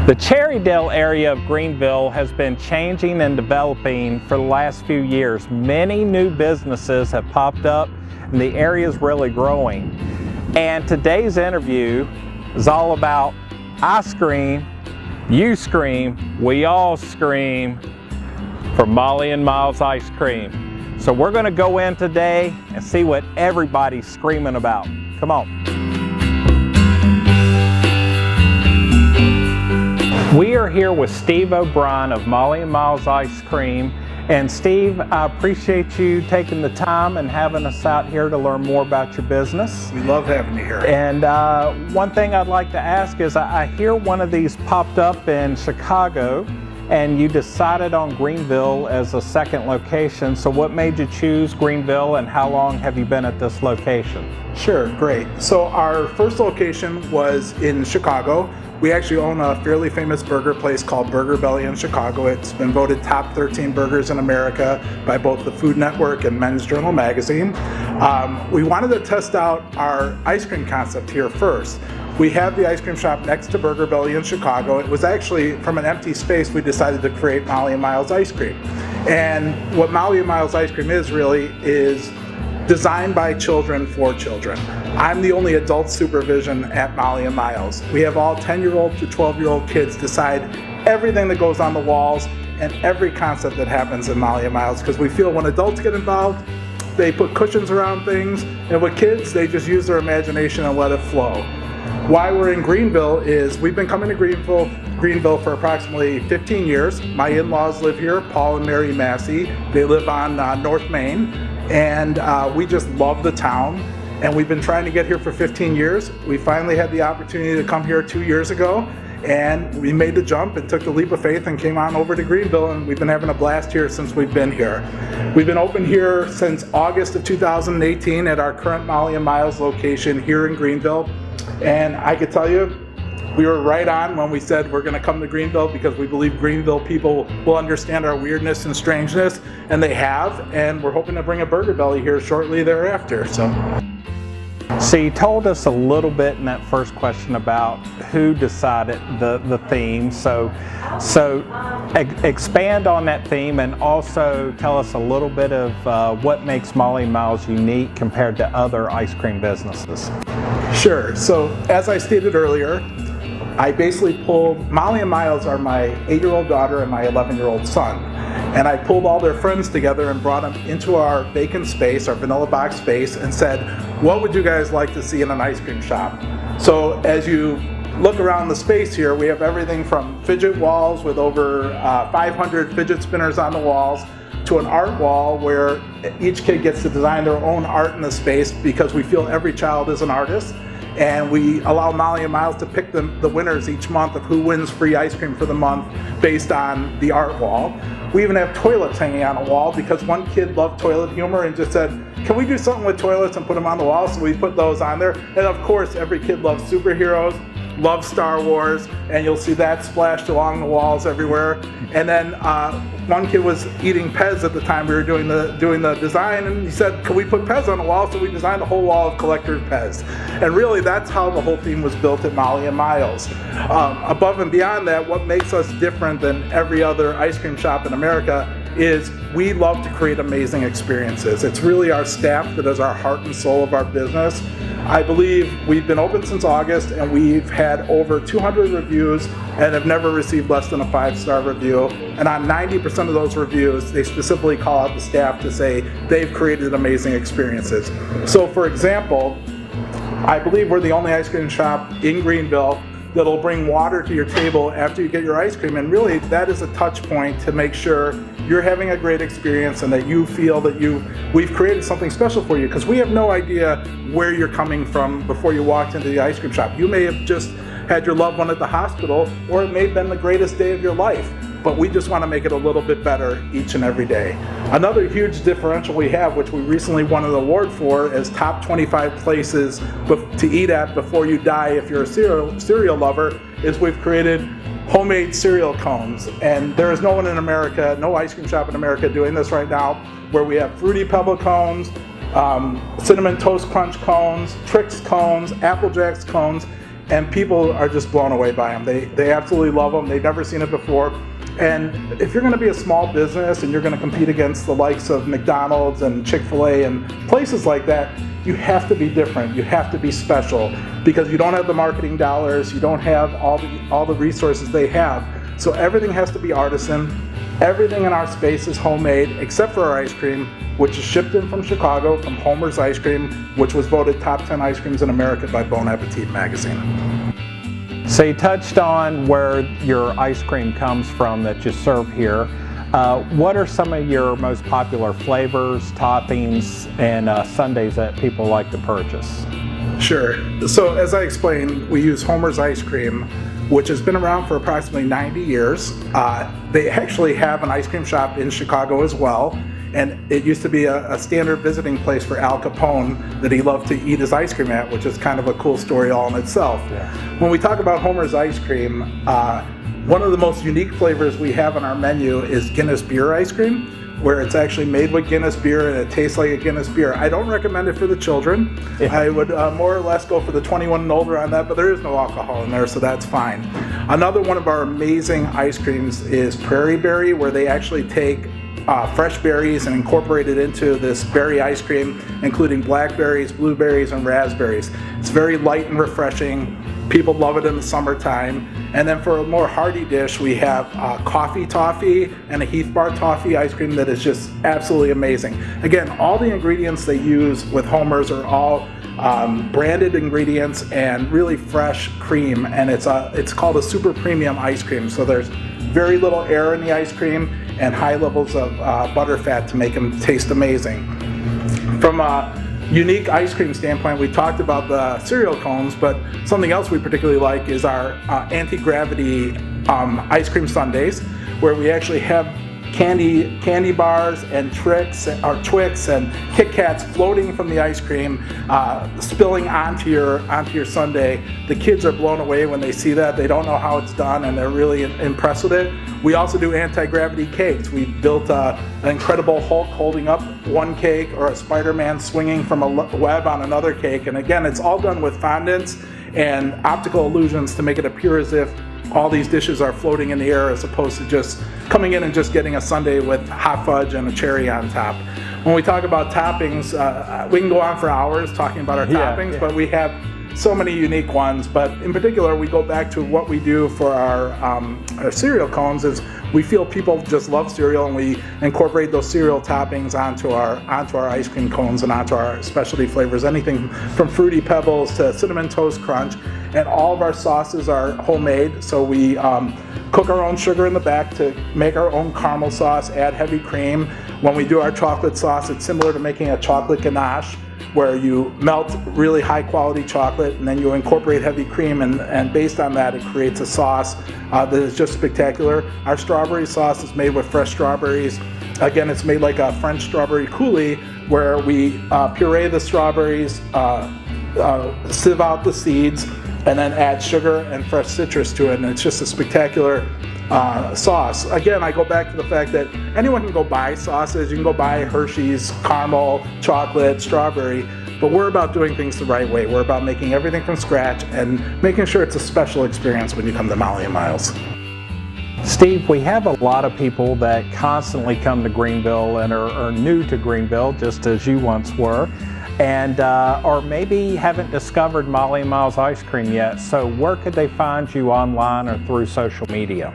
The Cherrydale area of Greenville has been changing and developing for the last few years. Many new businesses have popped up and the area is really growing. And today's interview is all about ice cream. You scream, we all scream for Molly and Myles Ice Cream. So we're going to go in today and see what everybody's screaming about. Come on. We are here with Steve O'Brien of Molly and Myles Ice Cream. And Steve, I appreciate you taking the time and having us out here to learn more about your business. We love having you here. And one thing I'd like to ask is, I hear one of these popped up in Chicago and you decided on Greenville as a second location. So what made you choose Greenville and how long have you been at this location? Sure, great. So our first location was in Chicago. We actually own a fairly famous burger place called Burger Belly in Chicago. It's been voted top 13 burgers in America by both the Food Network and Men's Journal magazine. We wanted to test out our ice cream concept here first. We have the ice cream shop next to Burger Belly in Chicago. It was actually from an empty space we decided to create Molly and Myles Ice Cream. And what Molly and Myles Ice Cream is really is designed by children for children. I'm the only adult supervision at Molly and Myles. We have all 10-year-old to 12-year-old kids decide everything that goes on the walls and every concept that happens in Molly and Myles, because we feel when adults get involved, they put cushions around things, and with kids, they just use their imagination and let it flow. Why we're in Greenville is we've been coming to Greenville for approximately 15 years. My in-laws live here, Paul and Mary Massey. They live on North Main. And we just love the town, and we've been trying to get here for 15 years. We finally had the opportunity to come here 2 years ago, and we made the jump and took the leap of faith and came on over to Greenville, and we've been having a blast here since we've been here. We've been open here since August of 2018 at our current Molly and Myles location here in Greenville, and I could tell you, we were right on when we said we're going to come to Greenville, because we believe Greenville people will understand our weirdness and strangeness, and they have, and we're hoping to bring a Burger Belly here shortly thereafter. So you told us a little bit in that first question about who decided the theme. So expand on that theme and also tell us a little bit of what makes Molly and Myles unique compared to other ice cream businesses. Sure. So as I stated earlier, I basically pulled, Molly and Myles are my 8-year-old daughter and my 11-year-old son. And I pulled all their friends together and brought them into our vacant space, our vanilla box space, and said, what would you guys like to see in an ice cream shop? So as you look around the space here, we have everything from fidget walls with over 500 fidget spinners on the walls, to an art wall where each kid gets to design their own art in the space, because we feel every child is an artist. And we allow Molly and Myles to pick the winners each month of who wins free ice cream for the month based on the art wall. We even have toilets hanging on a wall, because one kid loved toilet humor and just said, can we do something with toilets and put them on the wall? So we put those on there. And of course, every kid loves superheroes, loves Star Wars, and you'll see that splashed along the walls everywhere. And then one kid was eating Pez at the time we were doing the design, and he said, can we put Pez on the wall? So we designed a whole wall of collector Pez. And really, that's how the whole theme was built at Molly and Myles. Above and beyond that, what makes us different than every other ice cream shop in America is we love to create amazing experiences. It's really our staff that is our heart and soul of our business. I believe we've been open since August, and we've had over 200 reviews and have never received less than a 5-star review. And on 90% of those reviews, they specifically call out the staff to say they've created amazing experiences. So for example, I believe we're the only ice cream shop in Greenville that'll bring water to your table after you get your ice cream, and really that is a touch point to make sure you're having a great experience and that you feel that we've created something special for you, because we have no idea where you're coming from before you walked into the ice cream shop. You may have just had your loved one at the hospital, or it may have been the greatest day of your life, but we just want to make it a little bit better each and every day. Another huge differential we have, which we recently won an award for, is top 25 places to eat at before you die if you're a cereal lover, is we've created homemade cereal cones. And there is no one in America, no ice cream shop in America doing this right now, where we have Fruity Pebble cones, Cinnamon Toast Crunch cones, Trix cones, Apple Jacks cones, and people are just blown away by them. They absolutely love them. They've never seen it before. And if you're going to be a small business and you're going to compete against the likes of McDonald's and Chick-fil-A and places like that, you have to be different. You have to be special because you don't have the marketing dollars. You don't have all the resources they have. So everything has to be artisan. Everything in our space is homemade except for our ice cream, which is shipped in from Chicago from Homer's Ice Cream, which was voted top 10 ice creams in America by Bon Appetit magazine. So you touched on where your ice cream comes from that you serve here. What are some of your most popular flavors, toppings, and sundaes that people like to purchase? Sure. So as I explained, we use Homer's Ice Cream, which has been around for approximately 90 years. They actually have an ice cream shop in Chicago as well. And it used to be a standard visiting place for Al Capone that he loved to eat his ice cream at, which is kind of a cool story all in itself. Yeah. When we talk about Homer's Ice Cream, one of the most unique flavors we have on our menu is Guinness beer ice cream, where it's actually made with Guinness beer and it tastes like a Guinness beer. I don't recommend it for the children. Yeah. I would more or less go for the 21 and older on that, but there is no alcohol in there, so that's fine. Another one of our amazing ice creams is Prairie Berry, where they actually take fresh berries and incorporate it into this berry ice cream, including blackberries, blueberries, and raspberries. It's very light and refreshing. People love it in the summertime. And then for a more hearty dish, we have coffee toffee and a Heath Bar toffee ice cream that is just absolutely amazing. Again, all the ingredients they use with Homer's are all branded ingredients and really fresh cream, and it's called a super premium ice cream. So there's very little air in the ice cream and high levels of butterfat to make them taste amazing. From a unique ice cream standpoint, we talked about the cereal cones, but something else we particularly like is our anti-gravity ice cream sundaes, where we actually have candy bars and Twix and Kit Kats floating from the ice cream, spilling onto your sundae. The kids are blown away when they see that. They don't know how it's done, and they're really impressed with it. We also do anti-gravity cakes. We built an Incredible Hulk holding up one cake, or a Spider-Man swinging from a web on another cake. And again, it's all done with fondants and optical illusions to make it appear as if all these dishes are floating in the air, as opposed to just coming in and just getting a sundae with hot fudge and a cherry on top. When we talk about toppings, we can go on for hours talking about our toppings, but we have so many unique ones. But in particular, we go back to what we do for our cereal cones is we feel people just love cereal, and we incorporate those cereal toppings onto our ice cream cones and onto our specialty flavors, anything from Fruity Pebbles to Cinnamon Toast Crunch. And all of our sauces are homemade, so we cook our own sugar in the back to make our own caramel sauce, add heavy cream. When we do our chocolate sauce, it's similar to making a chocolate ganache, where you melt really high quality chocolate and then you incorporate heavy cream, and based on that it creates a sauce that is just spectacular. Our strawberry sauce is made with fresh strawberries. Again, it's made like a French strawberry coulis, where we puree the strawberries, sieve out the seeds, and then add sugar and fresh citrus to it, and it's just a spectacular sauce. Again, I go back to the fact that anyone can go buy sauces. You can go buy Hershey's, caramel, chocolate, strawberry, but we're about doing things the right way. We're about making everything from scratch and making sure it's a special experience when you come to Molly and Myles. Steve, we have a lot of people that constantly come to Greenville and are new to Greenville, just as you once were, and or maybe haven't discovered Molly and Myles Ice Cream yet. So where could they find you, online or through social media?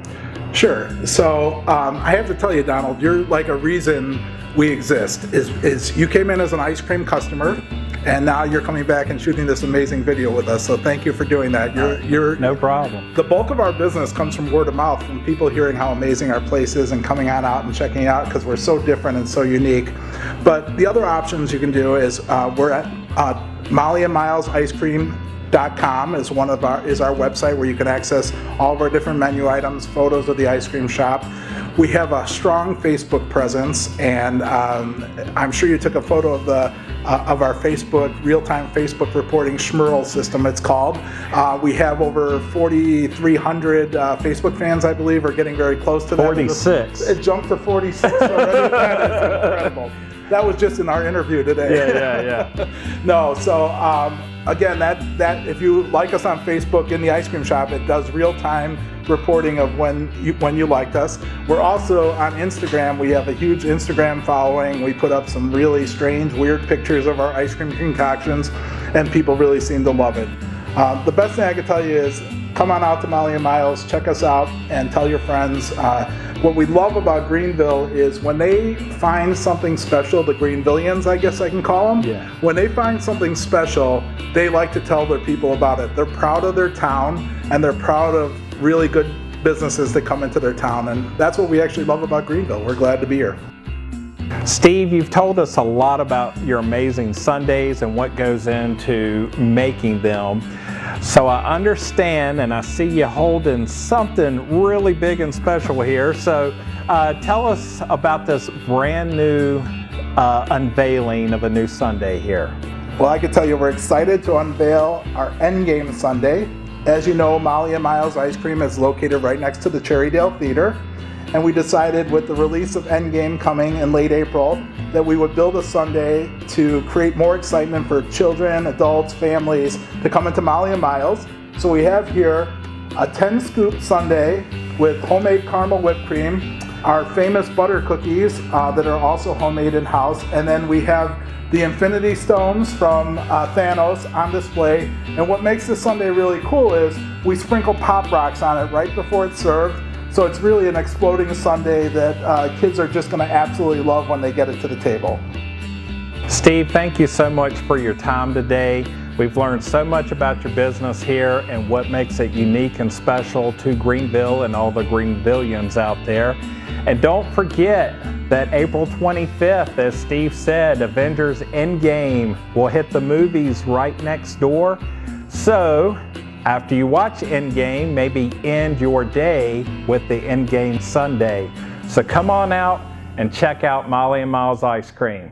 Sure. So I have to tell you, Donald, you're like a reason we exist. Is you came in as an ice cream customer, and now you're coming back and shooting this amazing video with us. So thank you for doing that. You're no problem. The bulk of our business comes from word of mouth, from people hearing how amazing our place is and coming on out and checking it out, because we're so different and so unique. But the other options you can do is we're at Molly and Myles Ice Cream.com is our website, where you can access all of our different menu items, photos of the ice cream shop. We have a strong Facebook presence, and I'm sure you took a photo of our Facebook, real-time Facebook reporting Schmerl system, it's called. We have over 4,300 Facebook fans, I believe, are getting very close to that. 46. It jumped to 46 already. That is incredible. That was just in our interview today. Yeah. No, so again, that if you like us on Facebook in the ice cream shop, it does real-time reporting of when you liked us. We're also on Instagram. We have a huge Instagram following. We put up some really strange, weird pictures of our ice cream concoctions, and people really seem to love it. The best thing I can tell you is come on out to Molly and Myles, check us out, and tell your friends. What we love about Greenville is when they find something special, the Greenvillians, I guess I can call them, yeah. When they find something special, they like to tell their people about it. They're proud of their town, and they're proud of really good businesses that come into their town, and that's what we actually love about Greenville. We're glad to be here. Steve, you've told us a lot about your amazing sundaes and what goes into making them. So I understand, and I see you holding something really big and special here. So tell us about this brand new unveiling of a new sundae here. Well, I can tell you we're excited to unveil our Endgame Sunday. As you know, Molly and Myles Ice Cream is located right next to the Cherrydale Theater. And we decided with the release of Endgame coming in late April that we would build a sundae to create more excitement for children, adults, families to come into Molly and Myles. So we have here a 10-scoop sundae with homemade caramel whipped cream, our famous butter cookies that are also homemade in-house, and then we have the Infinity Stones from Thanos on display. And what makes this sundae really cool is we sprinkle Pop Rocks on it right before it's served. So it's really an exploding sundae that kids are just going to absolutely love when they get it to the table. Steve, thank you so much for your time today. We've learned so much about your business here and what makes it unique and special to Greenville and all the Greenvillians out there. And don't forget that April 25th, as Steve said, Avengers Endgame will hit the movies right next door. So after you watch Endgame, maybe end your day with the Endgame Sunday. So come on out and check out Molly and Myles Ice Cream.